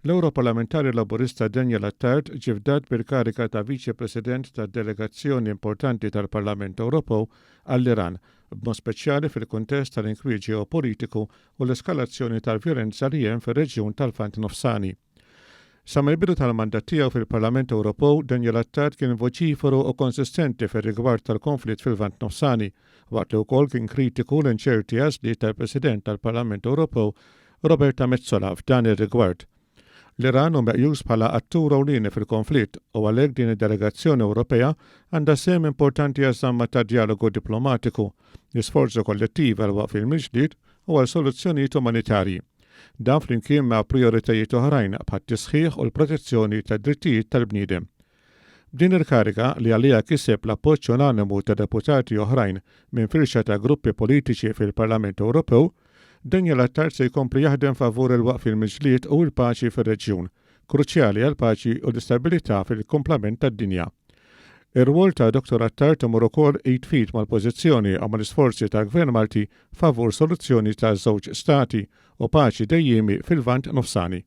L-Europarlamentari Laburista Daniel Attard ġifdat bil-karika ta' Viċi President tad-Delegazzjoni Importanti tal-Parlament Ewropew għall-Iran, b'mod speċjali fil-kuntest tal-inkwiet ġeopolitiku u l-eskalazzjoni tal-vjolenza li hemm fir-reġjun tal-Lvant Nofsani. Sa mill-bidu tal-mandat tiegħu fil-Parlament Ewropew, Daniel Attard kien voċiferu u konsistenti fir-rigward tal-konflitt fil-Lvant Nofsani, waqt li wkoll kien kritiku l-inċerti għażliet tal-President tal-Parlament Ewropew Roberta Metsola f'dan ir-rigward. L-Iran hu meqjus bħala attur ewlieni fil-konflitt u għalhekk din id-delegazzjoni Ewropea għandha sehem importanti għaż-żamma ta' dialogu diplomatiku, l-isforzu kollettiv għal waqf il-miġdied u għal soluzzjonijiet umanitarji. Dan flimkien ma' prijoritajiet oħrajn bħat-tisħiħ u l-protezzjoni tad-drittijiet tal-bniedem. B'din il-kariga li għalija kiseb l-appoġġ unanimu ta' deputati oħrajn minn firxa ta' gruppi politiċi fil-Parlament Ewropew, Daniel Attard se jkompli jaħdem favur il-waqf il-miġlied u l-paċi fir-reġjun, kruċjali għal paċi u l-istabilità fil-komplement tad-dinja. Ir-rwol ta' Dr. Attard imur ukoll jitfid mal-pożizzjoni u mal-isforzi tal-Gvern Malti favur soluzzjoni ta' żewġ stati u paċi dejjemi fil-Lvant Nofsani.